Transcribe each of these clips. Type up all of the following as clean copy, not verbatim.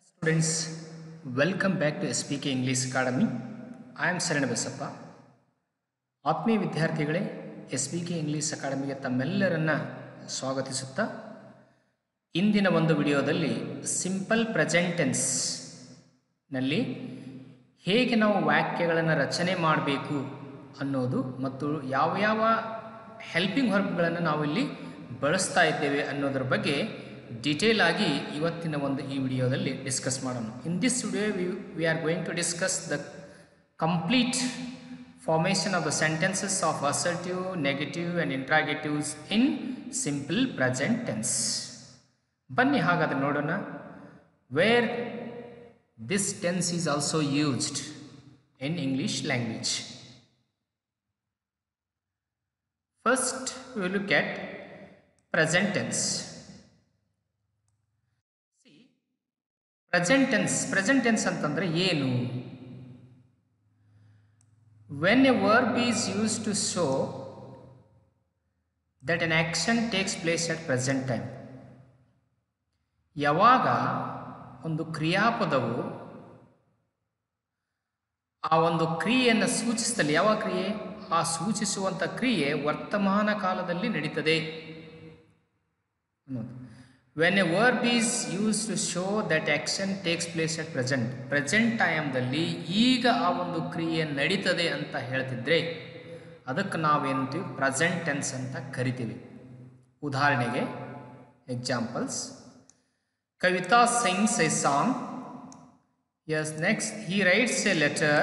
Students, welcome back to SPK English Academy. I am Saran Besappa. ಆತ್ಮೀಯ ವಿದ್ಯಾರ್ಥಿಗಳೇ, SPK English ಅಕಾಡೆಮಿಗೆ ತಮ್ಮೆಲ್ಲರನ್ನ ಸ್ವಾಗತಿಸುತ್ತಾ ಇಂದಿನ ಒಂದು ವಿಡಿಯೋದಲ್ಲಿ ಸಿಂಪಲ್ ಪ್ರೆಸೆಂಟ್ ಟೆನ್ಸ್ ನಲ್ಲಿ ಹೇಗೆ ನಾವು ವಾಕ್ಯಗಳನ್ನು ರಚನೆ ಮಾಡಬೇಕು ಅನ್ನೋದು ಮತ್ತು ಯಾವ ಹೆಲ್ಪಿಂಗ್ ವರ್ಬ್ಗಳನ್ನು ನಾವು ಇಲ್ಲಿ ಬಳಸ್ತಾ ಇದ್ದೇವೆ ಅನ್ನೋದರ ಬಗ್ಗೆ ಡೀಟೇಲ್ ಆಗಿ ಇವತ್ತಿನ ಒಂದು ಈ ವಿಡಿಯೋದಲ್ಲಿ ಡಿಸ್ಕಸ್ ಮಾಡೋಣ. In this video we are going to discuss the complete formation of the sentences of assertive, negative and interrogatives in simple present tense. ಬನ್ನಿ ಹಾಗಾದ್ರೆ ನೋಡೋಣ where this tense is also used in English language. First we will look at present tense. See, present tense ಅಂತಂದ್ರೆ ಏನು? When a verb is used to show that an action takes place at present time, ಯಾವಾಗ ಒಂದು ಕ್ರಿಯಾಪದವು ಆ ಒಂದು ಕ್ರಿಯೆಯನ್ನು ಸೂಚಿಸುತ್ತಲ್ಲ, ಯಾವ ಕ್ರಿಯೆ? ಆ ಸೂಚಿಸುವಂಥ ಕ್ರಿಯೆ ವರ್ತಮಾನ ಕಾಲದಲ್ಲಿ ನಡೀತದೆ ಅನ್ನೋದು. When a verb is used to show that action takes place at present ಟೈಮ್ದಲ್ಲಿ ಈಗ ಆ ಒಂದು ಕ್ರಿಯೆ ನಡೀತದೆ ಅಂತ ಹೇಳ್ತಿದ್ರೆ ಅದಕ್ಕೆ ನಾವೇಂತೀವಿ ಪ್ರೆಸೆಂಟ್ ಟೆನ್ಸ್ ಅಂತ ಕರಿತೀವಿ. ಉದಾಹರಣೆಗೆ examples, Kavita sings a song. Yes, next he writes a letter.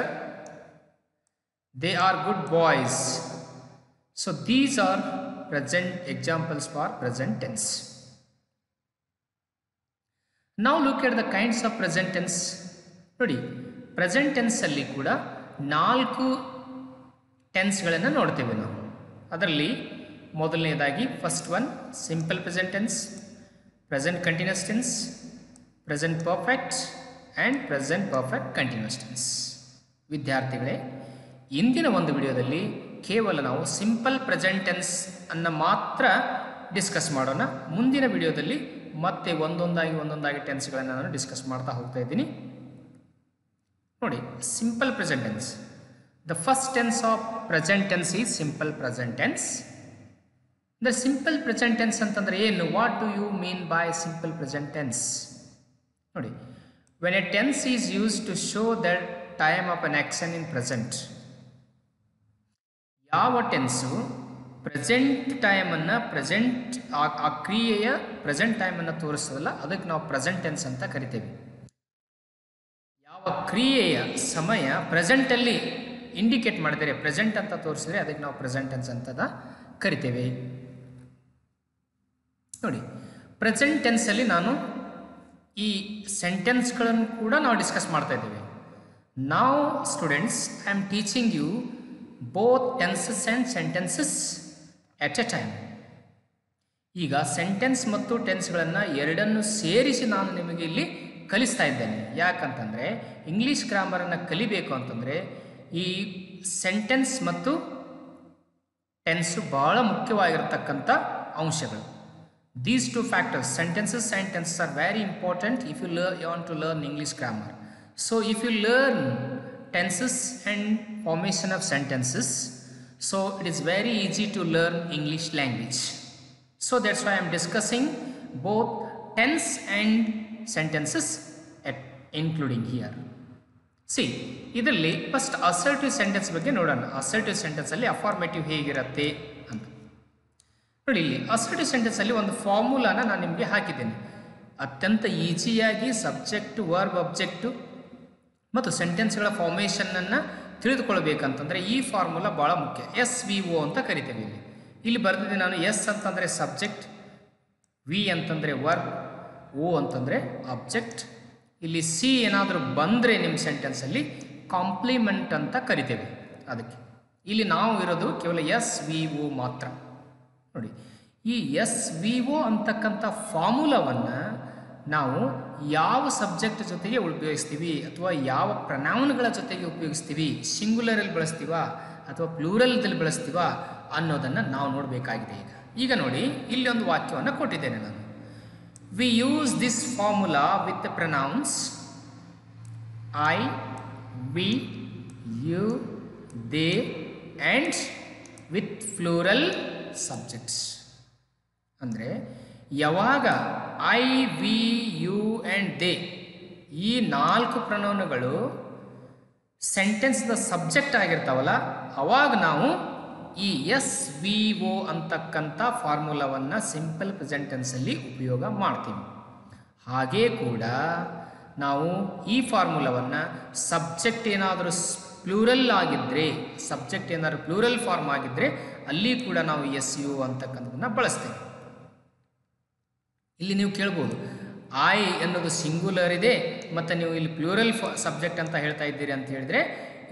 They are good boys. So these are present examples for present tense. Now look at the kinds of present tense. ನೋಡಿ, present tense ಅಲ್ಲಿ ಕೂಡ 4 ಟೆನ್ಸ್ಗಳನ್ನು ನೋಡ್ತೇವೆ ನಾವು. ಅದರಲ್ಲಿ ಮೊದಲನೇದಾಗಿ first one simple present tense, present continuous tense, present perfect and present perfect continuous tense. ವಿದ್ಯಾರ್ಥಿಗಳೇ, ಇಂದಿನ ಒಂದು ವಿಡಿಯೋದಲ್ಲಿ ಕೇವಲ ನಾವು ಸಿಂಪಲ್ ಪ್ರೆಸೆಂಟ್ ಟೆನ್ಸ್ ಅನ್ನು ಮಾತ್ರ ಡಿಸ್ಕಸ್ ಮಾಡೋಣ. ಮುಂದಿನ ವಿಡಿಯೋದಲ್ಲಿ ಮತ್ತೆ ಒಂದೊಂದಾಗಿ ಟೆನ್ಸ್ಗಳನ್ನು ನಾನು ಡಿಸ್ಕಸ್ ಮಾಡ್ತಾ ಹೋಗ್ತಾ ಇದ್ದೀನಿ. ನೋಡಿ, simple present tense. The first tense of present tense is simple present tense. The simple present tense ಅಂತಂದ್ರೆ ಏನು? What do you mean by simple present tense? ನೋಡಿ, when a tense is use to show the time of an action in present, ಯಾವ tense present ಟೈಮನ್ನು ಆ ಕ್ರಿಯೆಯ present ಟೈಮನ್ನು ತೋರಿಸ್ತದಲ್ಲ, ಅದಕ್ಕೆ ನಾವು ಪ್ರೆಸೆಂಟ್ ಟೆನ್ಸ್ ಅಂತ ಕರಿತೇವೆ. ಯಾವ ಕ್ರಿಯೆಯ ಸಮಯ ಪ್ರೆಸೆಂಟಲ್ಲಿ ಇಂಡಿಕೇಟ್ ಮಾಡಿದರೆ, ಪ್ರೆಸೆಂಟ್ ಅಂತ ತೋರಿಸಿದ್ರೆ ಅದಕ್ಕೆ ನಾವು ಪ್ರೆಸೆಂಟ್ ಟೆನ್ಸ್ ಅಂತ ಕರಿತೇವೆ. ನೋಡಿ, ಪ್ರೆಸೆಂಟ್ ಟೆನ್ಸಲ್ಲಿ ನಾನು ಈ ಸೆಂಟೆನ್ಸ್ಗಳನ್ನು ಕೂಡ ನಾವು ಡಿಸ್ಕಸ್ ಮಾಡ್ತಾ ಇದ್ದೇವೆ. ನಾವು students, I am teaching you both tenses and sentences at a time. ಈಗ ಸೆಂಟೆನ್ಸ್ ಮತ್ತು ಟೆನ್ಸ್ಗಳನ್ನು ಎರಡನ್ನು ಸೇರಿಸಿ ನಾನು ನಿಮಗೆ ಇಲ್ಲಿ ಕಲಿಸ್ತಾ ಇದ್ದೇನೆ. ಯಾಕಂತಂದರೆ ಇಂಗ್ಲೀಷ್ ಗ್ರಾಮರನ್ನು ಕಲಿಬೇಕು ಅಂತಂದರೆ ಈ ಸೆಂಟೆನ್ಸ್ ಮತ್ತು ಟೆನ್ಸು ಭಾಳ ಮುಖ್ಯವಾಗಿರತಕ್ಕಂಥ ಅಂಶಗಳು. These two factors, sentences and tenses are very important if you want to learn English grammar. So if you learn tenses and formation of sentences, so it is very easy to learn English language. So that's why I am discussing both tense and sentences including here. See, ಇದರಲ್ಲಿ first assertive sentence ಬಗ್ಗೆ ನೋಡೋಣ. Assertive sentence ಅಲ್ಲಿ affirmative ಹೇಗಿರುತ್ತೆ ಅಂತ ನೋಡಿ. ಇಲ್ಲಿ assertive sentence ಅಲ್ಲಿ ಒಂದು ಫಾರ್ಮುಲಾನ ನಾನು ನಿಮಗೆ ಹಾಕಿದ್ದೇನೆ. ಅತ್ಯಂತ ಈಸಿಯಾಗಿ ಸಬ್ಜೆಕ್ಟ್, ವರ್ಬ್, ಅಬ್ಜೆಕ್ಟು ಮತ್ತು ಸೆಂಟೆನ್ಸ್ಗಳ ಫಾರ್ಮೇಷನನ್ನು ತಿಳಿದುಕೊಳ್ಬೇಕಂತಂದರೆ ಈ ಫಾರ್ಮುಲಾ ಭಾಳ ಮುಖ್ಯ. SVO ಅಂತ ಕರಿತೇವೆ. ಇಲ್ಲಿ ಬರೆದಿದ್ದೆ ನಾನು. ಎಸ್ ಅಂತಂದರೆ ಸಬ್ಜೆಕ್ಟ್, ವಿ ಅಂತಂದರೆ ವರ್ಬ್, ಓ ಅಂತಂದರೆ ಅಬ್ಜೆಕ್ಟ್. ಇಲ್ಲಿ ಸಿ ಏನಾದರೂ ಬಂದರೆ ನಿಮ್ಮ ಸೆಂಟೆನ್ಸಲ್ಲಿ ಕಾಂಪ್ಲಿಮೆಂಟ್ ಅಂತ ಕರಿತೇವೆ. ಅದಕ್ಕೆ ಇಲ್ಲಿ ನಾವು ಇರೋದು ಕೇವಲ SVO ಮಾತ್ರ. ನೋಡಿ, ಈ SVO ಅಂತಕ್ಕಂಥ ಫಾರ್ಮುಲಾವನ್ನು ನಾವು ಯಾವ ಸಬ್ಜೆಕ್ಟ್ ಜೊತೆಗೆ ಉಪಯೋಗಿಸ್ತೀವಿ ಅಥವಾ ಯಾವ ಪ್ರನೌನ್ಗಳ ಜೊತೆಗೆ ಉಪಯೋಗಿಸ್ತೀವಿ, ಸಿಂಗುಲರಲ್ಲಿ ಬಳಸ್ತೀವ ಅಥವಾ ಪ್ಲೂರಲ್ದಲ್ಲಿ ಬಳಸ್ತೀವ ಅನ್ನೋದನ್ನು ನಾವು ನೋಡಬೇಕಾಗಿದೆ. ಈಗ ನೋಡಿ, ಇಲ್ಲಿ ಒಂದು ವಾಕ್ಯವನ್ನು ಕೊಟ್ಟಿದ್ದೇನೆ ನಾನು. We use this formula with the pronouns I, we, you, they and with plural subjects. ಅಂದರೆ ಯಾವಾಗ I, we, you and they ಈ 4 ಪ್ರೊನೌನ್ಗಳು ಸೆಂಟೆನ್ಸ್ದ ಸಬ್ಜೆಕ್ಟ್ ಆಗಿರ್ತಾವಲ್ಲ, ಅವಾಗ ನಾವು ಈ ಎಸ್ ವಿ ಒ ಅಂತಕ್ಕಂಥ ಫಾರ್ಮುಲಾವನ್ನು ಸಿಂಪಲ್ ಪ್ರೆಸೆಂಟ್ ಟೆನ್ಸಲ್ಲಿ ಉಪಯೋಗ ಮಾಡ್ತೀವಿ. ಹಾಗೇ ಕೂಡ ನಾವು ಈ ಫಾರ್ಮುಲಾವನ್ನು ಸಬ್ಜೆಕ್ಟ್ ಏನಾದರೂ ಪ್ಲೂರಲ್ ಆಗಿದ್ದರೆ, ಸಬ್ಜೆಕ್ಟ್ ಏನಾದರೂ ಪ್ಲೂರಲ್ ಫಾರ್ಮ್ ಆಗಿದ್ದರೆ ಅಲ್ಲಿ ಕೂಡ ನಾವು ಎಸ್ ಯು ಅಂತಕ್ಕಂಥದ್ದನ್ನು ಬಳಸ್ತೇವೆ. ಇಲ್ಲಿ ನೀವು ಕೇಳ್ಬೋದು, ಐ ಅನ್ನೋದು ಸಿಂಗುಲರ್ ಇದೆ ಮತ್ತು ನೀವು ಇಲ್ಲಿ ಪ್ಲೂರಲ್ ಸಬ್ಜೆಕ್ಟ್ ಅಂತ ಹೇಳ್ತಾ ಇದ್ದೀರಿ ಅಂತ ಹೇಳಿದರೆ,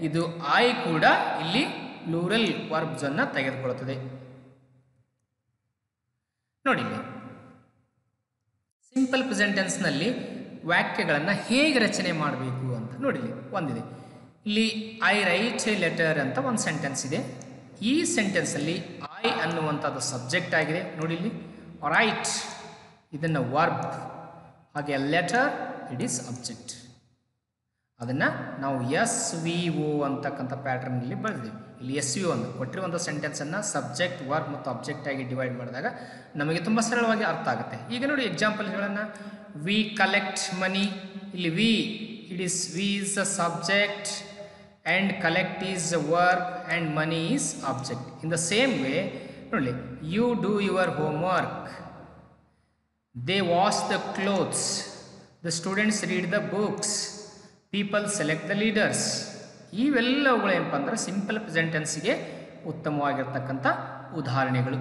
ಇದು ಐ ಕೂಡ ಇಲ್ಲಿ ಪ್ಲೂರಲ್ ವರ್ಬ್ಸನ್ನು ತೆಗೆದುಕೊಳ್ಳುತ್ತದೆ. ನೋಡಿ, ಸಿಂಪಲ್ ಪ್ರೆಸೆಂಟ್ ಟೆನ್ಸ್ನಲ್ಲಿ ವಾಕ್ಯಗಳನ್ನು ಹೇಗೆ ರಚನೆ ಮಾಡಬೇಕು ಅಂತ ನೋಡಿ. ಒಂದಿದೆ ಇಲ್ಲಿ, ಐ ರೈಟ್ ಎ ಲೆಟರ್ ಅಂತ ಒಂದು ಸೆಂಟೆನ್ಸ್ ಇದೆ. ಈ ಸೆಂಟೆನ್ಸಲ್ಲಿ ಐ ಅನ್ನುವಂಥದ್ದು ಸಬ್ಜೆಕ್ಟ್ ಆಗಿದೆ. ನೋಡಿ ಇಲ್ಲಿ, ರೈಟ್ ಇದನ್ನು ವರ್ಬ್, ಹಾಗೆ ಲೆಟರ್ ಇಟ್ ಈಸ್ ಅಬ್ಜೆಕ್ಟ್. ಅದನ್ನು ನಾವು ಎಸ್ ವಿ ಒ ಅಂತಕ್ಕಂಥ ಪ್ಯಾಟರ್ನಲ್ಲಿ ಬರೆದಿದ್ದೀವಿ. ಇಲ್ಲಿ ಎಸ್ ವಿ ಒಂದು ಕೊಟ್ಟಿರುವಂಥ ಸೆಂಟೆನ್ಸನ್ನು ಸಬ್ಜೆಕ್ಟ್, ವರ್ಬ್ ಮತ್ತು ಅಬ್ಜೆಕ್ಟ್ ಆಗಿ ಡಿವೈಡ್ ಮಾಡಿದಾಗ ನಮಗೆ ತುಂಬ ಸರಳವಾಗಿ ಅರ್ಥ ಆಗುತ್ತೆ. ಈಗ ನೋಡಿ ಎಕ್ಸಾಂಪಲ್ಗಳನ್ನು, ವಿ ಕಲೆಕ್ಟ್ ಮನಿ. ಇಲ್ಲಿ we is a subject and collect is a verb and money is object. In the same way ನೋಡಿ, you do your homework, they wash the clothes, the students read the books, people select the leaders. ಇವೆಲ್ಲವುಗಳು ಏನಪ್ಪ ಅಂದರೆ simple present ಟೆನ್ಸ್ಗೆ ಉತ್ತಮವಾಗಿರ್ತಕ್ಕಂಥ ಉದಾಹರಣೆಗಳು.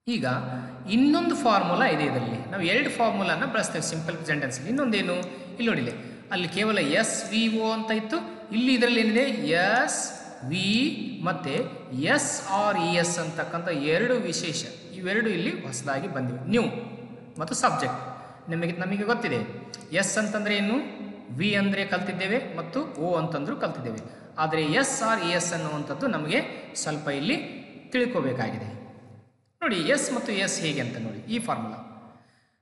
ಈಗ ಇನ್ನೊಂದು formula ಇದೆ. ಇದರಲ್ಲಿ ನಾವು 2 ಫಾರ್ಮುಲಾನ ಬಳಸ್ತೇವೆ ಸಿಂಪಲ್ ಪ್ರೆಸೆಂಟ್ ಟೆನ್ಸ್ಗೆ. ಇನ್ನೊಂದೇನು, ಇಲ್ಲಿ ನೋಡಿಲ್ಲ, ಅಲ್ಲಿ ಕೇವಲ ಎಸ್ ವಿ ಒ ಅಂತ ಇತ್ತು. ಇಲ್ಲಿ ಇದರಲ್ಲಿ ಏನಿದೆ, ಎಸ್ ವಿ ಮತ್ತು ಎಸ್ ಆರ್ ಇ ಎಸ್ ಅಂತಕ್ಕಂಥ 2 ವಿಶೇಷ, ಇವೆರಡು ಇಲ್ಲಿ ಹೊಸದಾಗಿ ಬಂದಿವೆ. ನ್ಯೂ ಮತ್ತು ಸಬ್ಜೆಕ್ಟ್ ನಮಗೆ ಗೊತ್ತಿದೆ. ಎಸ್ ಅಂತಂದರೆ ಏನು, ವಿ ಅಂದರೆ ಕಲ್ತಿದ್ದೇವೆ ಮತ್ತು ಓ ಅಂತಂದ್ರೂ ಕಲ್ತಿದ್ದೇವೆ. ಆದರೆ ಎಸ್ ಆರ್ ಇ ಎಸ್ ಅನ್ನುವಂಥದ್ದು ನಮಗೆ ಸ್ವಲ್ಪ ಇಲ್ಲಿ ತಿಳ್ಕೋಬೇಕಾಗಿದೆ. ನೋಡಿ, ಎಸ್ ಮತ್ತು ಎಸ್ ಹೇಗೆ ಅಂತ ನೋಡಿ. ಈ ಫಾರ್ಮುಲಾ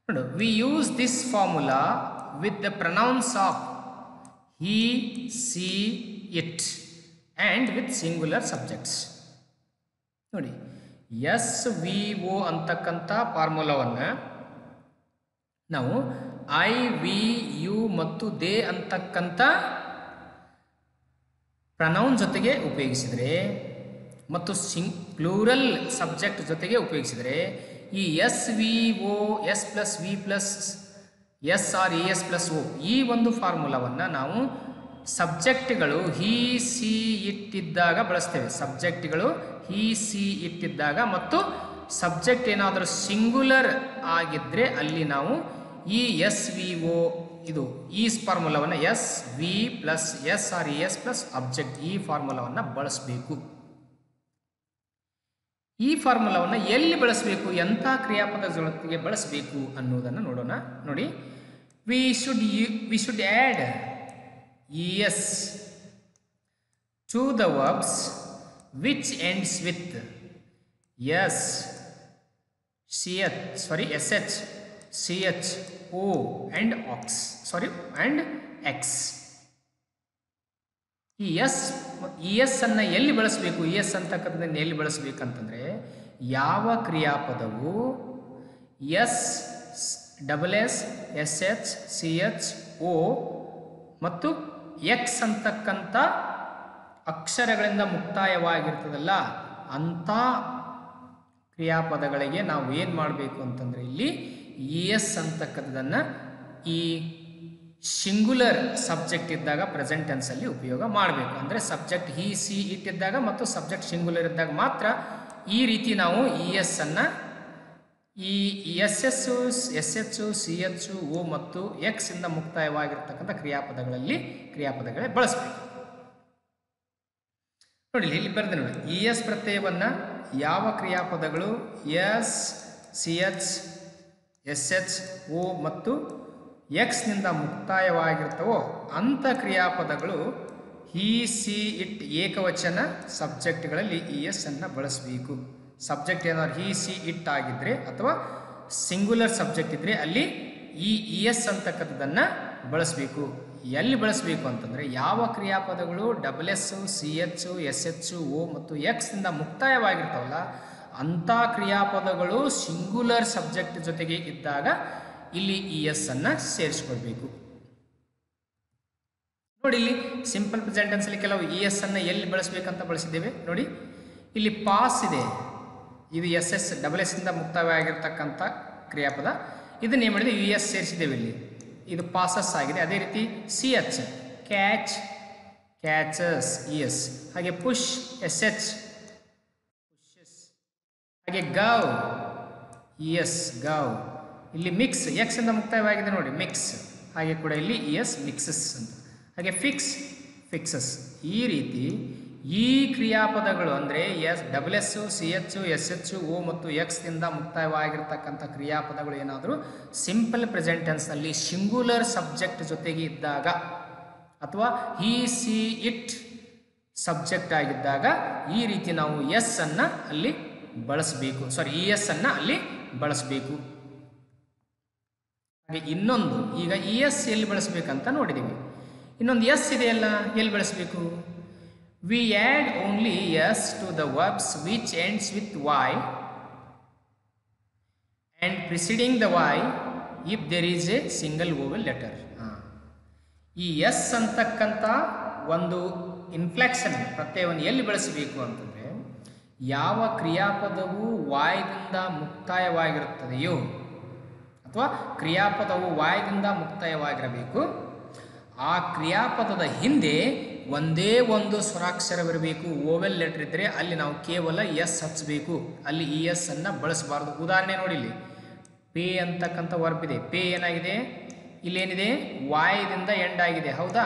ನೋಡಿ, we use this formula with the pronouns of he, she, it and with singular subjects. ನೋಡಿ, ಎಸ್ ವಿ ಒ ಅಂತಕ್ಕಂಥ ಫಾರ್ಮುಲಾವನ್ನು ನಾವು ಐ, ವಿ, ಯು ಮತ್ತು ದೇ ಅಂತಕ್ಕಂಥ ಪ್ರನೌನ್ ಜೊತೆಗೆ ಉಪಯೋಗಿಸಿದರೆ ಮತ್ತು ಪ್ಲೂರಲ್ ಸಬ್ಜೆಕ್ಟ್ ಜೊತೆಗೆ ಉಪಯೋಗಿಸಿದರೆ ಈ S V O, S plus V plus S R E S plus O, ಈ ಒಂದು ಫಾರ್ಮುಲಾವನ್ನು ನಾವು ಸಬ್ಜೆಕ್ಟ್ಗಳು ಹಿ, ಸಿ, ಇಟ್ಟಿದ್ದಾಗ ಬಳಸ್ತೇವೆ. ಸಬ್ಜೆಕ್ಟ್ಗಳು ಹಿ, ಸಿ, ಇಟ್ಟಿದ್ದಾಗ ಮತ್ತು ಸಬ್ಜೆಕ್ಟ್ ಏನಾದರೂ ಸಿಂಗುಲರ್ ಆಗಿದ್ದರೆ ಅಲ್ಲಿ ನಾವು ಈ ಎಸ್ ವಿ ಒ, ಇದು ಈ ಫಾರ್ಮುಲಾವನ್ನು S V plus S R E S plus object, ಈ ಫಾರ್ಮುಲಾವನ್ನು ಬಳಸಬೇಕು. ಈ ಫಾರ್ಮುಲಾವನ್ನು ಎಲ್ಲಿ ಬಳಸಬೇಕು, ಎಂಥ ಕ್ರಿಯಾಪದ ಜೊತೆಗೆ ಬಳಸಬೇಕು ಅನ್ನೋದನ್ನು ನೋಡೋಣ. ನೋಡಿ, we should add es to the verbs which ends with s, sh, ch, o and x. ಈ ಎಸ್ ಅನ್ನು ಎಲ್ಲಿ ಬಳಸಬೇಕು, ಎಸ್ ಅಂತಕ್ಕಂಥದ್ದನ್ನು ಎಲ್ಲಿ ಬಳಸಬೇಕಂತಂದರೆ, ಯಾವ ಕ್ರಿಯಾಪದವು S, double S, S H, C H, O ಮತ್ತು ಎಕ್ಸ್ ಅಂತಕ್ಕಂಥ ಅಕ್ಷರಗಳಿಂದ ಮುಕ್ತಾಯವಾಗಿರ್ತದಲ್ಲ, ಅಂಥ ಕ್ರಿಯಾಪದಗಳಿಗೆ ನಾವು ಏನು ಮಾಡಬೇಕು ಅಂತಂದರೆ ಇಲ್ಲಿ ಇ ಎಸ್ ಅಂತಕ್ಕಂಥದ್ದನ್ನು ಈ ಸಿಂಗುಲರ್ ಸಬ್ಜೆಕ್ಟ್ ಇದ್ದಾಗ ಪ್ರೆಸೆಂಟ್ ಟೆನ್ಸಲ್ಲಿ ಉಪಯೋಗ ಮಾಡಬೇಕು. ಅಂದರೆ ಸಬ್ಜೆಕ್ಟ್ ಹಿ, ಸಿ, ಇಟ್ ಇದ್ದಾಗ ಮತ್ತು ಸಬ್ಜೆಕ್ಟ್ ಸಿಂಗುಲರ್ ಇದ್ದಾಗ ಮಾತ್ರ ಈ ರೀತಿ ನಾವು ಇ ಎಸ್ ಅನ್ನು ಈ S H, C H, O ಮತ್ತು ಎಕ್ಸ್ ಇಂದ ಮುಕ್ತಾಯವಾಗಿರ್ತಕ್ಕಂಥ ಕ್ರಿಯಾಪದಗಳೇ ಬಳಸಬೇಕು. ನೋಡಿ, ಇಲ್ಲಿ ಬರೆದ ನೋಡಿ, ಇ ಎಸ್ ಪ್ರತ್ಯಯವನ್ನು ಯಾವ ಕ್ರಿಯಾಪದಗಳು S, C H, S H, O ಮತ್ತು ಎಕ್ಸ್ನಿಂದ ಮುಕ್ತಾಯವಾಗಿರ್ತವೋ ಅಂಥ ಕ್ರಿಯಾಪದಗಳು ಹಿ, ಸಿ, ಇಟ್ ಏಕವಚನ ಸಬ್ಜೆಕ್ಟ್ಗಳಲ್ಲಿ ಇ ಎಸ್ ಅನ್ನು ಬಳಸಬೇಕು. ಸಬ್ಜೆಕ್ಟ್ ಏನಾದ್ರು ಹಿ, ಸಿ, ಇಟ್ ಆಗಿದ್ದರೆ ಅಥವಾ ಸಿಂಗುಲರ್ ಸಬ್ಜೆಕ್ಟ್ ಇದ್ದರೆ ಅಲ್ಲಿ ಈ ಇ ಎಸ್ ಅಂತಕ್ಕಂಥದ್ದನ್ನು ಬಳಸಬೇಕು. ಎಲ್ಲಿ ಬಳಸಬೇಕು ಅಂತಂದರೆ ಯಾವ ಕ್ರಿಯಾಪದಗಳು double S, C H, S H, O ಮತ್ತು ಎಕ್ಸ್ನಿಂದ ಮುಕ್ತಾಯವಾಗಿರ್ತಾವಲ್ಲ ಅಂಥ ಕ್ರಿಯಾಪದಗಳು ಸಿಂಗುಲರ್ ಸಬ್ಜೆಕ್ಟ್ ಜೊತೆಗೆ ಇದ್ದಾಗ ಇಲ್ಲಿ ಇ ಎಸ್ ಅನ್ನು ಸೇರಿಸ್ಕೊಳ್ಬೇಕು. ನೋಡಿ ಇಲ್ಲಿ ಸಿಂಪಲ್ ಪ್ರೆಸೆಂಟ್ ಟೆನ್ಸಲ್ಲಿ ಕೆಲವು ಇ ಎಸ್ ಅನ್ನು ಎಲ್ಲಿ ಬಳಸಬೇಕಂತ ಬಳಸಿದ್ದೇವೆ. ನೋಡಿ ಇಲ್ಲಿ ಪಾಸ್ ಇದೆ, ಇದು ಎಸ್ ಎಸ್ ಡಬಲ್ ಎಸ್ ಇಂದ ಮುಕ್ತವಾಗಿರ್ತಕ್ಕಂಥ ಕ್ರಿಯಾಪದ. ಇದನ್ನ ಏನು ಮಾಡಿದೆ, ಯು ಎಸ್ ಸೇರಿಸಿದ್ದೇವೆ ಇಲ್ಲಿ, ಇದು ಪಾಸಸ್ ಆಗಿದೆ. ಅದೇ ರೀತಿ C H catch, catches E S. ಹಾಗೆ ಪುಷ್ ಎಸ್ ಎಚ್ ಪುಷಸ್. ಹಾಗೆ ಗವ್ ಇ ಎಸ್ ಗವ್. ಇಲ್ಲಿ ಮಿಕ್ಸ್ ಎಕ್ಸ್ ಇಂದ ಮುಕ್ತಾಯವಾಗಿದೆ ನೋಡಿ ಮಿಕ್ಸ್. ಹಾಗೆ ಕೂಡ ಇಲ್ಲಿ ಇ ಎಸ್ ಮಿಕ್ಸಸ್ ಅಂತ. ಹಾಗೆ ಫಿಕ್ಸ್ ಫಿಕ್ಸಸ್. ಈ ರೀತಿ ಈ ಕ್ರಿಯಾಪದಗಳು ಅಂದರೆ S double S, C H, S H, O ಮತ್ತು ಎಕ್ಸ್ನಿಂದ ಮುಕ್ತಾಯವಾಗಿರ್ತಕ್ಕಂಥ ಕ್ರಿಯಾಪದಗಳು ಏನಾದರೂ ಸಿಂಪಲ್ ಪ್ರೆಸೆಂಟ್ ಟೆನ್ಸ್ನಲ್ಲಿ ಸಿಂಗುಲರ್ ಸಬ್ಜೆಕ್ಟ್ ಜೊತೆಗೆ ಇದ್ದಾಗ ಅಥವಾ ಹಿ, ಸಿ, ಇಟ್ ಸಬ್ಜೆಕ್ಟ್ ಆಗಿದ್ದಾಗ ಈ ರೀತಿ ನಾವು ಎಸ್ ಅನ್ನು ಅಲ್ಲಿ ಬಳಸಬೇಕು, ಇ ಎಸ್ ಅನ್ನು ಅಲ್ಲಿ ಬಳಸಬೇಕು. ಹಾಗೆ ಇನ್ನೊಂದು, ಈಗ ಇ ಎಸ್ ಎಲ್ಲಿ ಬಳಸಬೇಕಂತ ನೋಡಿದ್ದೀವಿ. ಇನ್ನೊಂದು ಎಸ್ ಇದೆಯಲ್ಲ, ಎಲ್ಲಿ ಬಳಸಬೇಕು? We add only yes to the verbs which ends with y and preceding the y if there is a single vowel letter. ಈ ಎಸ್ ಅಂತಕ್ಕಂಥ ಒಂದು ಇನ್ಫ್ಲೆಕ್ಷನ್ ಪ್ರತ್ಯಯವನ್ನು ಎಲ್ಲಿ ಬಳಸಬೇಕು ಅಂತಂದರೆ ಯಾವ ಕ್ರಿಯಾಪದವು ವಾಯದಿಂದ ಮುಕ್ತಾಯವಾಗಿರುತ್ತದೆಯೋ ಅಥವಾ ಕ್ರಿಯಾಪದವು ವಾಯದಿಂದ ಮುಕ್ತಾಯವಾಗಿರಬೇಕು, ಆ ಕ್ರಿಯಾಪದದ ಹಿಂದೆ ಒಂದೇ ಒಂದು ಸ್ವರಾಕ್ಷರವಿರಬೇಕು. ಓವೆಲ್ ಲೆಟರ್ ಇದ್ದರೆ ಅಲ್ಲಿ ನಾವು ಕೇವಲ ಎಸ್ ಹಚ್ಚಬೇಕು, ಅಲ್ಲಿ ಇ ಎಸ್ ಅನ್ನು ಬಳಸಬಾರ್ದು. ಉದಾಹರಣೆ ನೋಡಿ, ಇಲ್ಲಿ ಪೇ ಅಂತಕ್ಕಂಥ ವರ್ಬ್ ಇದೆ. ಪೇ ಏನಾಗಿದೆ, ಇಲ್ಲೇನಿದೆ ವಾಯದಿಂದ ಎಂಡ್ ಆಗಿದೆ, ಹೌದಾ?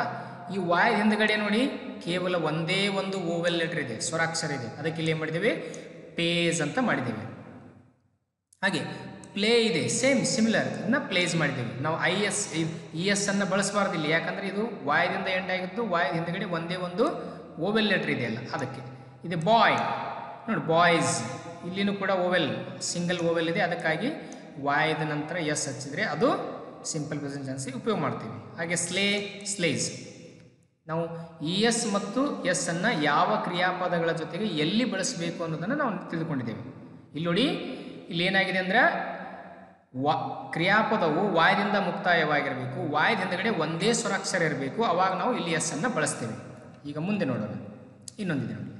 ಈ ವಾಯದ ಹಿಂದ್ಗಡೆ ನೋಡಿ ಕೇವಲ ಒಂದೇ ಒಂದು ಓವೆಲ್ ಲೆಟರ್ ಇದೆ, ಸ್ವರಾಕ್ಷರ ಇದೆ. ಅದಕ್ಕೆ ಇಲ್ಲಿ ಏನು ಮಾಡಿದ್ದೇವೆ, ಪೇಸ್ ಅಂತ ಮಾಡಿದ್ದೇವೆ. ಹಾಗೆ ಪ್ಲೇ ಇದೆ, ಸೇಮ್ ಸಿಮಿಲರ್, ಅದನ್ನ ಪ್ಲೇಸ್ ಮಾಡಿದ್ದೇವೆ ನಾವು. ಇ ಎಸ್ ಅನ್ನು ಬಳಸಬಾರ್ದಿಲ್ಲ, ಯಾಕಂದರೆ ಇದು ವಾಯದಿಂದ ಎಂಡ್ ಆಗಿದ್ದು, ವಾಯದ ಹಿಂದ್ಗಡೆ ಒಂದೇ ಒಂದು ಓವೆಲ್ ಲೆಟರ್ ಇದೆಯಲ್ಲ ಅದಕ್ಕೆ. ಇದು ಬಾಯ್ ನೋಡಿ, ಬಾಯ್ಸ್, ಇಲ್ಲಿನೂ ಕೂಡ ಓವೆಲ್, ಸಿಂಗಲ್ ಓವೆಲ್ ಇದೆ, ಅದಕ್ಕಾಗಿ ವಾಯದ ನಂತರ ಎಸ್ ಹಚ್ಚಿದ್ರೆ ಅದು ಸಿಂಪಲ್ ಪ್ರೆಸೆಂಟ್ ಟೆನ್ಸ್ಗೆ ಉಪಯೋಗ ಮಾಡ್ತೀವಿ. ಹಾಗೆ ಸ್ಲೇ, ಸ್ಲೇಸ್. ನಾವು ಇ ಎಸ್ ಮತ್ತು ಎಸ್ ಅನ್ನು ಯಾವ ಕ್ರಿಯಾಪದಗಳ ಜೊತೆಗೆ ಎಲ್ಲಿ ಬಳಸಬೇಕು ಅನ್ನೋದನ್ನು ನಾವು ತಿಳಿದುಕೊಂಡಿದ್ದೇವೆ. ಇಲ್ಲಿ ನೋಡಿ, ಇಲ್ಲಿ ಏನಾಗಿದೆ ಅಂದರೆ ಕ್ರಿಯಾಪದವು ವಾಯದಿಂದ ಮುಕ್ತಾಯವಾಗಿರಬೇಕು, ವಾಯದ ಹಿಂದಗಡೆ ಒಂದೇ ಸ್ವರಾಕ್ಷರ ಇರಬೇಕು, ಅವಾಗ ನಾವು ಇಲ್ಲಿ ಎಸ್ ಅನ್ನು ಬಳಸ್ತೇವೆ. ಈಗ ಮುಂದೆ ನೋಡೋಣ, ಇನ್ನೊಂದಿದೆ ನೋಡಿ.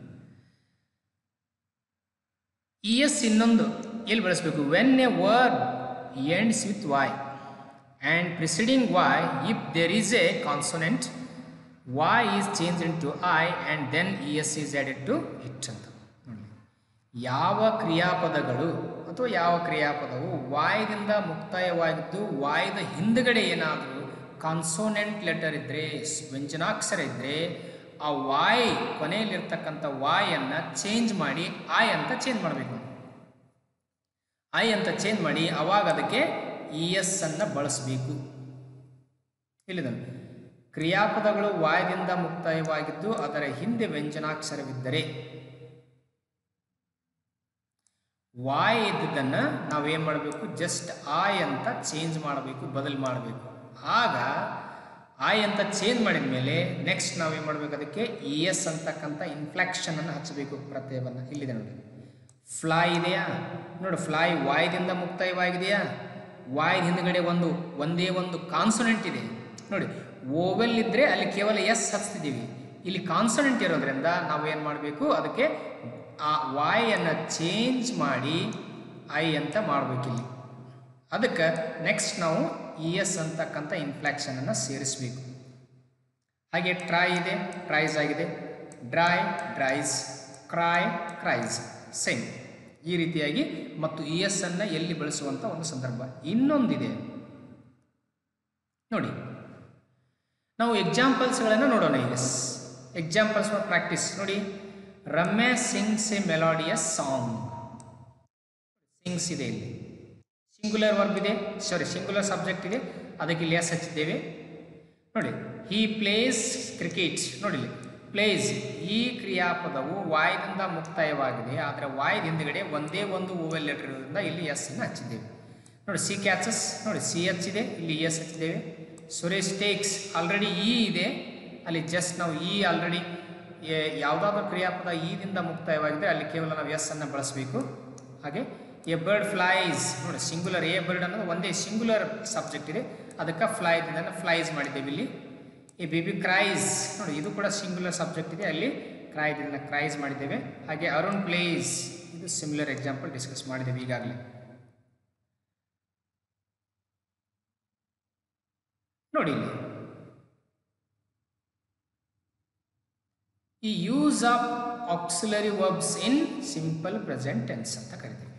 ಇ ಎಸ್ ಇನ್ನೊಂದು ಎಲ್ಲಿ ಬಳಸಬೇಕು, when a word ends with Y and preceding Y if there is a consonant Y is change into I and then E S is added to it ಅಂತ ನೋಡಿ. ಯಾವ ಕ್ರಿಯಾಪದಗಳು ಅಥವಾ ಯಾವ ಕ್ರಿಯಾಪದವು ವಾಯದಿಂದ ಮುಕ್ತಾಯವಾಗಿದ್ದು ವಾಯದ ಹಿಂದುಗಡೆ ಏನಾದರೂ ಕಾನ್ಸೋನೆಂಟ್ ಲೆಟರ್ ಇದ್ದರೆ, ವ್ಯಂಜನಾಕ್ಷರ ಇದ್ದರೆ, ಆ ವಾಯ್ ಕೊನೆಯಲ್ಲಿರ್ತಕ್ಕಂಥ ವಾಯನ್ನು ಚೇಂಜ್ ಮಾಡಿ ಐ ಅಂತ ಚೇಂಜ್ ಮಾಡಬೇಕು. ಐ ಅಂತ ಚೇಂಜ್ ಮಾಡಿ ಅವಾಗ ಅದಕ್ಕೆ ಇ ಎಸ್ ಅನ್ನು ಬಳಸಬೇಕು. ಇಲ್ಲಿದೆ, ಕ್ರಿಯಾಪದಗಳು ವಾಯದಿಂದ ಮುಕ್ತಾಯವಾಗಿದ್ದು ಅದರ ಹಿಂದೆ ವ್ಯಂಜನಾಕ್ಷರವಿದ್ದರೆ, ವಾಯ್ ಇದ್ದದನ್ನು ನಾವೇನು ಮಾಡಬೇಕು, ಜಸ್ಟ್ ಐ ಅಂತ ಚೇಂಜ್ ಮಾಡಬೇಕು, ಬದಲು ಮಾಡಬೇಕು. ಆಗ ಐ ಅಂತ ಚೇಂಜ್ ಮಾಡಿದ ಮೇಲೆ ನೆಕ್ಸ್ಟ್ ನಾವೇನು ಮಾಡಬೇಕು, ಅದಕ್ಕೆ ಇ ಎಸ್ ಅಂತಕ್ಕಂಥ ಇನ್ಫ್ಲೆಕ್ಷನನ್ನು ಹಚ್ಚಬೇಕು, ಪ್ರತ್ಯಯವನ್ನು. ಇಲ್ಲಿದೆ ನೋಡಿ, ಫ್ಲೈ ಇದೆಯಾ ನೋಡಿ, ಫ್ಲೈ ವಾಯದಿಂದ ಮುಕ್ತಾಯವಾಗಿದೆಯಾ, ವಾಯದ ಹಿಂದುಗಡೆ ಒಂದೇ ಒಂದು ಕಾನ್ಸೊನೆಂಟ್ ಇದೆ ನೋಡಿ. ಓವೆಲ್ ಇದ್ದರೆ ಅಲ್ಲಿ ಕೇವಲ ಎಸ್ ಹಚ್ತಿದ್ದೀವಿ, ಇಲ್ಲಿ ಕಾನ್ಸೊನೆಂಟ್ ಇರೋದ್ರಿಂದ ನಾವು ಏನು ಮಾಡಬೇಕು, ಅದಕ್ಕೆ ಆ ವಾಯನ್ನು ಚೇಂಜ್ ಮಾಡಿ ಐ ಅಂತ ಮಾಡಬೇಕಿಲ್ಲಿ. ಅದಕ್ಕೆ ನೆಕ್ಸ್ಟ್ ನಾವು ಇ ಎಸ್ ಅಂತಕ್ಕಂಥ ಇನ್ಫ್ಲೆಕ್ಷನನ್ನು ಸೇರಿಸಬೇಕು. ಹಾಗೆ ಟ್ರೈ ಇದೆ, ಟ್ರೈಸ್ ಆಗಿದೆ, ಡ್ರೈ, ಡ್ರೈಸ್, ಕ್ರೈ, ಕ್ರೈಸ್, ಸೇಮ್. ಈ ರೀತಿಯಾಗಿ ಮತ್ತು ಇ ಎಸ್ ಅನ್ನು ಎಲ್ಲಿ ಬಳಸುವಂಥ ಒಂದು ಸಂದರ್ಭ. ಇನ್ನೊಂದಿದೆ ನೋಡಿ, ನಾವು ಎಕ್ಸಾಂಪಲ್ಸ್ಗಳನ್ನು ನೋಡೋಣ. ಈಗ ಎಕ್ಸಾಂಪಲ್ಸ್ ಫಾರ್ ಪ್ರಾಕ್ಟೀಸ್ ನೋಡಿ. Ramya sings a melodious song. Sings ಇದೆ, ಇಲ್ಲಿ ಸಿಂಗುಲರ್ ವರ್ಬ್ ಇದೆ, ಸಿಂಗುಲರ್ ಸಬ್ಜೆಕ್ಟ್ ಇದೆ, ಅದಕ್ಕೆ ಇಲ್ಲಿ ಎಸ್ ಹಚ್ಚಿದ್ದೇವೆ ನೋಡಿ. ಹಿ ಪ್ಲೇಸ್ ಕ್ರಿಕೆಟ್ ನೋಡಿ, ಇಲ್ಲಿ ಪ್ಲೇಸ್ ಈ ಕ್ರಿಯಾಪದವು ವಾಯದಿಂದ ಮುಕ್ತಾಯವಾಗಿದೆ, ಆದರೆ ವಾಯದ ಹಿಂದುಗಡೆ ಒಂದೇ ಒಂದು ಓವೆಲ್ ಲೆಟರ್ ಇರೋದ್ರಿಂದ ಇಲ್ಲಿ ಎಸ್ ಅನ್ನು ಹಚ್ಚಿದ್ದೇವೆ. ನೋಡಿ ಸಿ ಕ್ಯಾಚಸ್, ನೋಡಿ ಸಿ ಎಚ್ ಇದೆ, ಇಲ್ಲಿ ಎಸ್ ಹಚ್ಚಿದ್ದೇವೆ. ಸುರೇಶ್ ಟೇಕ್ಸ್, ಆಲ್ರೆಡಿ ಇ ಇದೆ, ಅಲ್ಲಿ ಜಸ್ಟ್ ನಾವು ಇ ಆಲ್ರೆಡಿ ಯಾವುದಾದ್ರೂ ಕ್ರಿಯಾಪದ ಇದಿಂದ ಮುಕ್ತಾಯವಾಗಿದೆ, ಅಲ್ಲಿ ಕೇವಲ ನಾವು ಎಸ್ ಅನ್ನು ಬಳಸಬೇಕು. ಹಾಗೆ ಎ ಬರ್ಡ್ ಫ್ಲೈಸ್, ನೋಡಿ ಸಿಂಗುಲರ್, ಎ ಬರ್ಡ್ ಅನ್ನೋದು ಒಂದೇ ಸಿಂಗುಲರ್ ಸಬ್ಜೆಕ್ಟ್ ಇದೆ, ಅದಕ್ಕೆ ಫ್ಲೈದಿಂದ ಫ್ಲೈಸ್ ಮಾಡಿದ್ದೇವೆ ಇಲ್ಲಿ. ಎ ಬೇಬಿ ಕ್ರೈಸ್, ನೋಡಿ ಇದು ಕೂಡ ಸಿಂಗುಲರ್ ಸಬ್ಜೆಕ್ಟ್ ಇದೆ, ಅಲ್ಲಿ ಕ್ರೈದಿಂದ ಕ್ರೈಸ್ ಮಾಡಿದ್ದೇವೆ. ಹಾಗೆ ಅರುಣ್ ಪ್ಲೇಸ್, ಇದು ಸಿಮಿಲರ್ ಎಕ್ಸಾಂಪಲ್ ಡಿಸ್ಕಸ್ ಮಾಡಿದ್ದೇವೆ ಈಗಾಗಲೇ. ನೋಡಿ ಇಲ್ಲಿ ಈ use of auxiliary verbs in simple present tense ಅಂತ ಕರಿತೀವಿ.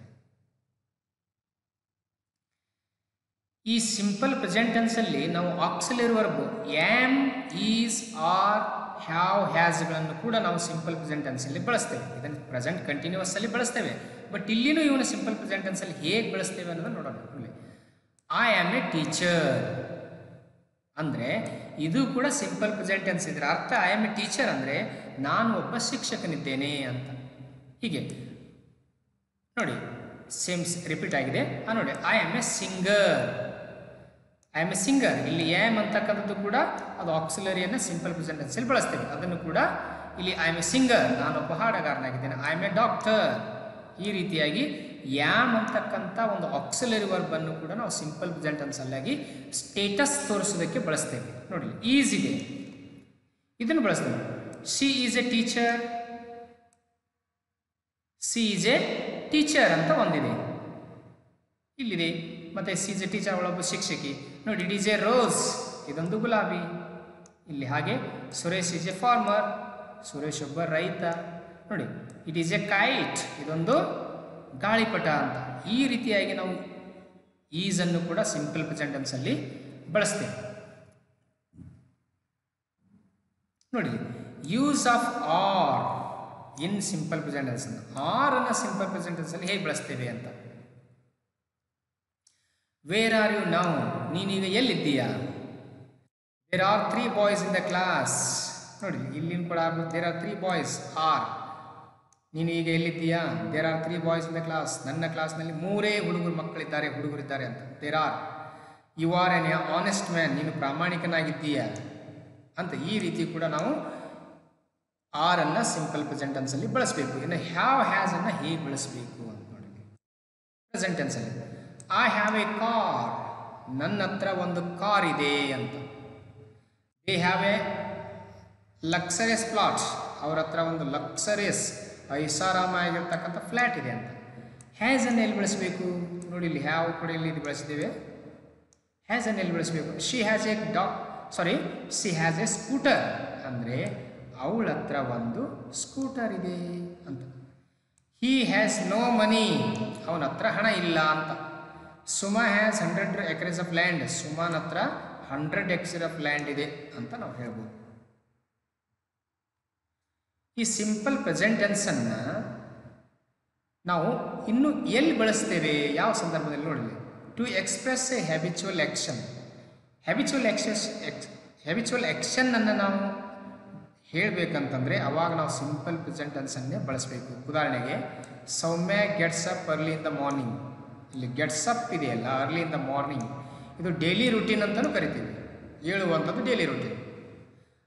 ಈ ಸಿಂಪಲ್ ಪ್ರೆಸೆಂಟ್ ಟೆನ್ಸ್ ಅಲ್ಲಿ ನಾವು auxiliary verb am, is, are, have, ಹ್ಯಾಸ್ಗಳನ್ನು ಕೂಡ ನಾವು ಸಿಂಪಲ್ ಪ್ರೆಸೆಂಟ್ ಟೆನ್ಸ್ ಅಲ್ಲಿ ಬಳಸ್ತೇವೆ. ಇದನ್ನು ಪ್ರೆಸೆಂಟ್ ಕಂಟಿನ್ಯೂಸ್ ಅಲ್ಲಿ ಬಳಸ್ತೇವೆ, ಬಟ್ ಇಲ್ಲಿನೂ ಇವನು ಸಿಂಪಲ್ ಪ್ರೆಸೆಂಟ್ ಟೆನ್ಸ್ ಅಲ್ಲಿ ಹೇಗೆ ಬಳಸ್ತೇವೆ ಅನ್ನೋದನ್ನು ನೋಡೋಣ. ಐ ಆಮ್ ಎ ಟೀಚರ್ ಅಂದರೆ ಇದು ಕೂಡ ಸಿಂಪಲ್ ಪ್ರೆಸೆಂಟ್ ಟೆನ್ಸ್. ಇದರ ಅರ್ಥ ಐ ಆಮ್ ಎ ಟೀಚರ್ ಅಂದರೆ ನಾನು ಒಬ್ಬ ಶಿಕ್ಷಕನಿದ್ದೇನೆ ಅಂತ. ಹೀಗೆ ನೋಡಿ ಸೇಮ್ ರಿಪೀಟ್ ಆಗಿದೆ. ನೋಡಿ I am A singer, I am A singer, ಇಲ್ಲಿ ಆಮ್ ಅಂತಕ್ಕಂಥದ್ದು ಕೂಡ ಅದು ಆಕ್ಸಿಲರಿಯನ್ನು ಸಿಂಪಲ್ ಪ್ರೆಸೆಂಟ್ ಟೆನ್ಸಲ್ಲಿ ಬಳಸ್ತೇವೆ. ಅದನ್ನು ಕೂಡ ಇಲ್ಲಿ ಐ ಆಮ್ ಎ ಸಿಂಗರ್, ನಾನೊಬ್ಬ ಹಾಡಗಾರನಾಗಿದ್ದೇನೆ. ಐ ಆಮ್ ಎ ಡಾಕ್ಟರ್, ಈ ರೀತಿಯಾಗಿ ಯಾಮ್ ಅಂತಕ್ಕಂಥ ಒಂದು ಆಕ್ಸಿಲರಿ ವರ್ಬ್ ಅನ್ನು ಕೂಡ ನಾವು ಸಿಂಪಲ್ ಪ್ರೆಸೆಂಟ್ ಟೆನ್ಸ್ ಅಲ್ಲಾಗಿ ಸ್ಟೇಟಸ್ ತೋರಿಸೋದಕ್ಕೆ ಬಳಸ್ತೇವೆ. ನೋಡಿ ಈಸ್ ಇದೆ, ಇದನ್ನು ಬಳಸ್ತೇವೆ. She is A teacher, C is A teacher ಅಂತ ಒಂದಿದೆ ಇಲ್ಲಿದೆ. ಮತ್ತೆ ಸಿ ಈಸ್ ಎ ಟೀಚರ್, ಅವಳೊಬ್ಬ ಶಿಕ್ಷಕಿ. ನೋಡಿ ಇಟ್ ಈಸ್ ಎ ರೋಸ್, ಇದೊಂದು ಗುಲಾಬಿ ಇಲ್ಲಿ. ಹಾಗೆ Suresh is A farmer, Suresh ಒಬ್ಬ ರೈತ. ನೋಡಿ ಇಟ್ ಈಸ್ ಎ ಕೈಟ್, ಇದೊಂದು ಗಾಳಿಪಟ ಅಂತ. ಈ ರೀತಿಯಾಗಿ ನಾವು ಈಸ್ ಅನ್ನು ಕೂಡ ಸಿಂಪಲ್ ಪ್ರೆಸೆಂಟ್ ಟೆನ್ಸ್ ಅಲ್ಲಿ ಬಳಸ್ತೇವೆ. ನೋಡಿ use of are in simple present tense, are ಅನ್ನ ಸಿಂಪಲ್ ಪ್ರೆಸೆಂಟ್ ಟೆನ್ಸ್ ಅಲ್ಲಿ ಹೇಗೆ ಬಳಸ್ತೇವೆ ಅಂತ. ವೇರ್ ಆರ್ ಯು ನೌ, ನೀನೀಗ ಎಲ್ಲಿದ್ದೀಯಾ. There are 3 boys in the class, ನೋಡಿ ಇಲ್ಲಿನ ಕೂಡ ದೇರ್ ಆರ್ 3 ಬಾಯ್ಸ್. ಆರ್, ನೀನು ಈಗ ಎಲ್ಲಿದ್ದೀಯಾ. There are 3 boys in the class, ನನ್ನ ಕ್ಲಾಸ್ನಲ್ಲಿ 3 ಹುಡುಗರಿದ್ದಾರೆ ಅಂತ. There are. You are an honest man, ನೀನು ಪ್ರಾಮಾಣಿಕನಾಗಿದ್ದೀಯಾ ಅಂತ. ಈ ರೀತಿ ಕೂಡ ನಾವು ಆರ್ ಅನ್ನ ಸಿಂಪಲ್ ಪ್ರೆಸೆಂಟ್ ಟೆನ್ಸ್ ಅಲ್ಲಿ ಬಳಸಬೇಕು. ಇನ್ನು ಹ್ಯಾವ್, ಹ್ಯಾಸ್ ಅನ್ನ ಹೇಗೆ ಬಳಸಬೇಕು ಅಂತ ನೋಡಿ. ಪ್ರೆಸೆಂಟ್ ಟೆನ್ಸ್ ಅಲ್ಲಿ ಐ ಹ್ಯಾವ್ ಎ ಕಾರ್, ನನ್ನ ಹತ್ರ ಒಂದು ಕಾರ್ ಇದೆ ಅಂತ. They have A luxurious plot, ಅವ್ರ ಹತ್ರ ಒಂದು ಲಕ್ಸರಿಯಸ್ ಐಷಾರಾಮಾಗಿರ್ತಕ್ಕಂಥ ಫ್ಲ್ಯಾಟ್ ಇದೆ ಅಂತ. ಹ್ಯಾಸ್ ಅನ್ನು ಎಲ್ಲಿ ಬಳಸಬೇಕು ನೋಡಿ, ಇಲ್ಲಿ ಹ್ಯಾವ್ ಕೂಡ ಇಲ್ಲಿ ಬಳಸಿದ್ದೇವೆ. ಹ್ಯಾಸ್ ಅನ್ನು ಎಲ್ಲಿ ಬಳಸಬೇಕು. ಶಿ ಹ್ಯಾಸ್ ಎ ಸ್ಕೂಟರ್ ಅಂದರೆ ಅವಳ ಹತ್ರ ಒಂದು ಸ್ಕೂಟರ್ ಇದೆ ಅಂತ. ಹಿ ಹ್ಯಾಸ್ ನೋ ಮನಿ, ಅವನ ಹತ್ರ ಹಣ ಇಲ್ಲ ಅಂತ. Suma has 100 acres of land, ಸುಮಾನ್ ಹತ್ರ 100 acres ಆಫ್ ಲ್ಯಾಂಡ್ ಇದೆ ಅಂತ ನಾವು ಹೇಳ್ಬೋದು. ಈ ಸಿಂಪಲ್ ಪ್ರೆಸೆಂಟ್ ಟೆನ್ಸ್ ಅನ್ನ ನಾವು ಇನ್ನು ಎಲ್ಲಿ ಬಳಸ್ತೇವೆ, ಯಾವ ಸಂದರ್ಭದಲ್ಲಿ ನೋಡಿ. To express a habitual action, habitual action ಅನ್ನು ನಾವು ಹೇಳಬೇಕಂತಂದರೆ ಅವಾಗ ನಾವು ಸಿಂಪಲ್ ಪ್ರೆಸೆಂಟ್ ಟೆನ್ಸ್ ಅನ್ನೇ ಬಳಸಬೇಕು. ಉದಾಹರಣೆಗೆ Saumya gets up early in the morning, ಇಲ್ಲಿ ಗೆಟ್ಸ್ ಅಪ್ ಇದೆಯಲ್ಲ ಅರ್ಲಿ ಇನ್ ದ ಮಾರ್ನಿಂಗ್, ಇದು ಡೈಲಿ ರೂಟೀನ್ ಅಂತಲೂ ಕರಿತೀವಿ. ಹೇಳುವಂಥದ್ದು ಡೈಲಿ ರೂಟೀನ್.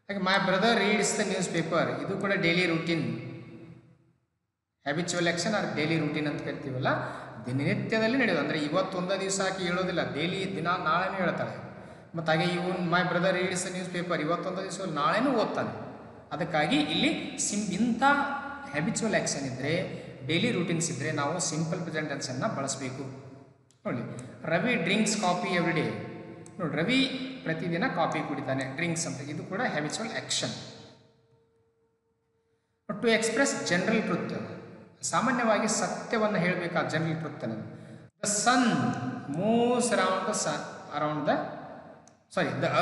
ಹಾಗೆ my brother reads the newspaper, ಇದು ಕೂಡ daily routine. Habitual action or daily routine ಅಂತ ಕರಿತೀವಲ್ಲ, ದಿನನಿತ್ಯದಲ್ಲಿ ನಡೆಯೋದು. ಅಂದರೆ ಇವತ್ತೊಂದು ದಿವಸ ಹಾಕಿ ಹೇಳೋದಿಲ್ಲ, ಡೈಲಿ ನಾಳೆನೂ ಹೇಳ್ತಾಳೆ. ಮತ್ತು ಹಾಗೆ my brother reads the newspaper, ಇವತ್ತೊಂದು ದಿವಸ ನಾಳೆನೂ ಓದ್ತಾನೆ. ಅದಕ್ಕಾಗಿ ಇಲ್ಲಿ ಇಂಥ ಹ್ಯಾಬಿಚುವಲ್ ಆ್ಯಕ್ಷನ್ ಇದ್ದರೆ, ಡೈಲಿ ರೂಟೀನ್ಸ್ ಇದ್ದರೆ ನಾವು ಸಿಂಪಲ್ ಪ್ರೆಸೆಂಟ್ ಟೆನ್ಸನ್ನು ಬಳಸಬೇಕು. ನೋಡಿ Ravi drinks coffee every day, ನೋಡಿ ರವಿ ಪ್ರತಿದಿನ ಕಾಫಿ ಕುಡಿತಾನೆ, ಡ್ರಿಂಕ್ಸ್ ಅಂತ. ಇದು ಕೂಡ habitual action. To express general truth, ಸಾಮಾನ್ಯವಾಗಿ ಸತ್ಯವನ್ನು ಹೇಳಬೇಕಾದ ಜನರಲ್ ಟ್ರುತ್ ಅನ್ನೋದು. The sun moves the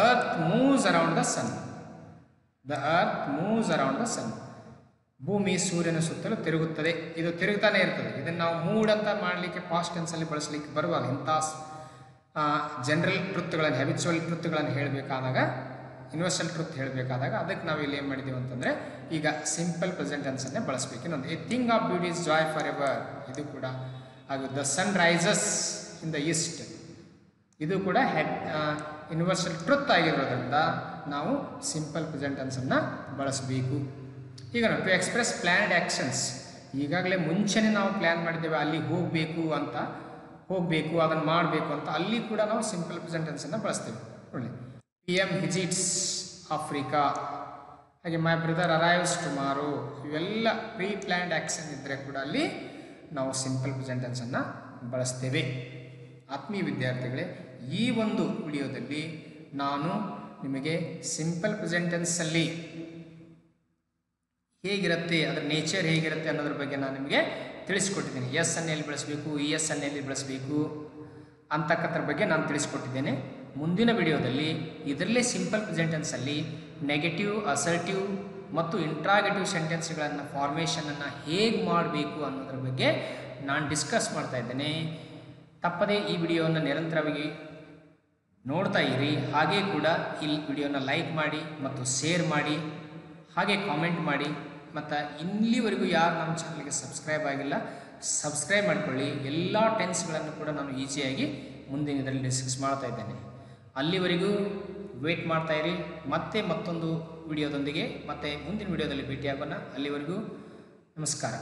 earth moves around the sun, the earth moves around the ಸನ್, ಭೂಮಿ ಸೂರ್ಯನ ಸುತ್ತಲೂ ತಿರುಗುತ್ತದೆ, ಇದು ತಿರುಗುತ್ತಾನೆ ಇರ್ತದೆ. ಇದನ್ನು ನಾವು ಮೂಡ್ ಅಂತ ಮಾಡಲಿಕ್ಕೆ ಪಾಸ್ಟ್ ಟೆನ್ಸಲ್ಲಿ ಬಳಸಲಿಕ್ಕೆ ಬರುವಾಗ ಇಂಥ ಜನರಲ್ ಟ್ರುತ್ಗಳನ್ನು, ಹ್ಯಾಬಿಚುವಲ್ ಟ್ರುತ್ಗಳನ್ನು ಹೇಳಬೇಕಾದಾಗ, ಯೂನಿವರ್ಸಲ್ ಟ್ರುತ್ ಹೇಳಬೇಕಾದಾಗ ಅದಕ್ಕೆ ನಾವು ಇಲ್ಲಿ ಏನು ಮಾಡಿದ್ದೀವಿ ಅಂತಂದರೆ ಈಗ ಸಿಂಪಲ್ ಪ್ರೆಸೆಂಟ್ ಟೆನ್ಸನ್ನೇ ಬಳಸಬೇಕು. ಇನ್ನೊಂದು a thing of beauty is joy forever, ಇದು ಕೂಡ. ಹಾಗೂ the sun rises in the east, ಇದು ಕೂಡ ಯೂನಿವರ್ಸಲ್ ಟ್ರುತ್ ಆಗಿರೋದ್ರಿಂದ ನಾವು ಸಿಂಪಲ್ ಪ್ರೆಸೆಂಟ್ ಟೆನ್ಸನ್ನು ಬಳಸಬೇಕು. ಈಗ ಟು ಎಕ್ಸ್ಪ್ರೆಸ್ ಪ್ಲ್ಯಾನ್ಡ್ ಆ್ಯಕ್ಷನ್ಸ್, ಈಗಾಗಲೇ ಮುಂಚೆನೇ ನಾವು ಪ್ಲ್ಯಾನ್ ಮಾಡಿದ್ದೇವೆ ಅಲ್ಲಿಗೆ ಹೋಗಬೇಕು ಅದನ್ನು ಮಾಡಬೇಕು ಅಂತ, ಅಲ್ಲಿ ಕೂಡ ನಾವು ಸಿಂಪಲ್ ಪ್ರೆಸೆಂಟ್ ಟೆನ್ಸನ್ನು ಬಳಸ್ತೇವೆ. ಒಳ್ಳೆ PM ವಿಸಿಟ್ಸ್ ಆಫ್ರಿಕಾ, ಹಾಗೆ ಮೈ ಬ್ರದರ್ ಅರೈವ್ಸ್ ಟುಮಾರೋ, ಇವೆಲ್ಲ ಪ್ರೀ ಪ್ಲ್ಯಾನ್ಡ್ ಆ್ಯಕ್ಷನ್ ಇದ್ದರೆ ಕೂಡ ಅಲ್ಲಿ ನಾವು ಸಿಂಪಲ್ ಪ್ರೆಸೆಂಟ್ ಟೆನ್ಸನ್ನು ಬಳಸ್ತೇವೆ. ಆತ್ಮೀಯ ವಿದ್ಯಾರ್ಥಿಗಳೇ, ಈ ಒಂದು ವಿಡಿಯೋದಲ್ಲಿ ನಾನು ನಿಮಗೆ ಸಿಂಪಲ್ ಪ್ರೆಸೆಂಟ್ ಟೆನ್ಸಲ್ಲಿ ಹೇಗಿರುತ್ತೆ, ಅದರ ನೇಚರ್ ಹೇಗಿರುತ್ತೆ ಅನ್ನೋದ್ರ ಬಗ್ಗೆ ನಾನು ನಿಮಗೆ ತಿಳಿಸ್ಕೊಟ್ಟಿದ್ದೇನೆ. ಎಸ್ ಅನ್ನು ಎಲ್ಲಿ ಬಳಸಬೇಕು, ES ಅನ್ನು ಎಲ್ಲಿ ಬಳಸಬೇಕು ಅಂತಕ್ಕಂಥರ ಬಗ್ಗೆ ನಾನು ತಿಳಿಸ್ಕೊಟ್ಟಿದ್ದೇನೆ. ಮುಂದಿನ ವಿಡಿಯೋದಲ್ಲಿ ಇದರಲ್ಲೇ ಸಿಂಪಲ್ ಪ್ರೆಸೆಂಟ್ ಟೆನ್ಸಲ್ಲಿ ನೆಗೆಟಿವ್, ಅಸರ್ಟಿವ್ ಮತ್ತು ಇಂಟ್ರಾಗೇಟಿವ್ ಸೆಂಟೆನ್ಸ್ಗಳನ್ನು ಫಾರ್ಮೇಷನನ್ನು ಹೇಗೆ ಮಾಡಬೇಕು ಅನ್ನೋದ್ರ ಬಗ್ಗೆ ನಾನು ಡಿಸ್ಕಸ್ ಮಾಡ್ತಾ ಇದ್ದೇನೆ. ತಪ್ಪದೇ ಈ ವಿಡಿಯೋವನ್ನು ನಿರಂತರವಾಗಿ ನೋಡ್ತಾ ಇರಿ. ಹಾಗೆ ಕೂಡ ಈ ವಿಡಿಯೋನ ಲೈಕ್ ಮಾಡಿ ಮತ್ತು ಶೇರ್ ಮಾಡಿ, ಹಾಗೆ ಕಾಮೆಂಟ್ ಮಾಡಿ. ಮತ್ತು ಇಲ್ಲಿವರೆಗೂ ಯಾರು ನಮ್ಮ ಚಾನಲ್ಗೆ ಸಬ್ಸ್ಕ್ರೈಬ್ ಆಗಿಲ್ಲ, ಸಬ್ಸ್ಕ್ರೈಬ್ ಮಾಡಿಕೊಳ್ಳಿ. ಎಲ್ಲ ಟೆನ್ಸ್ಗಳನ್ನು ಕೂಡ ನಾನು ಈಸಿಯಾಗಿ ಮುಂದಿನ ಇದರಲ್ಲಿ ಡಿಸ್ಕಸ್ ಮಾಡ್ತಾ ಇದ್ದೇನೆ. ಅಲ್ಲಿವರೆಗೂ ವೇಟ್ ಮಾಡ್ತಾ ಇರಿ. ಮತ್ತೆ ಮತ್ತೊಂದು ವಿಡಿಯೋದೊಂದಿಗೆ ಮತ್ತೆ ಮುಂದಿನ ವಿಡಿಯೋದಲ್ಲಿ ಭೇಟಿಯಾಗೋಣ. ಅಲ್ಲಿವರೆಗೂ ನಮಸ್ಕಾರ.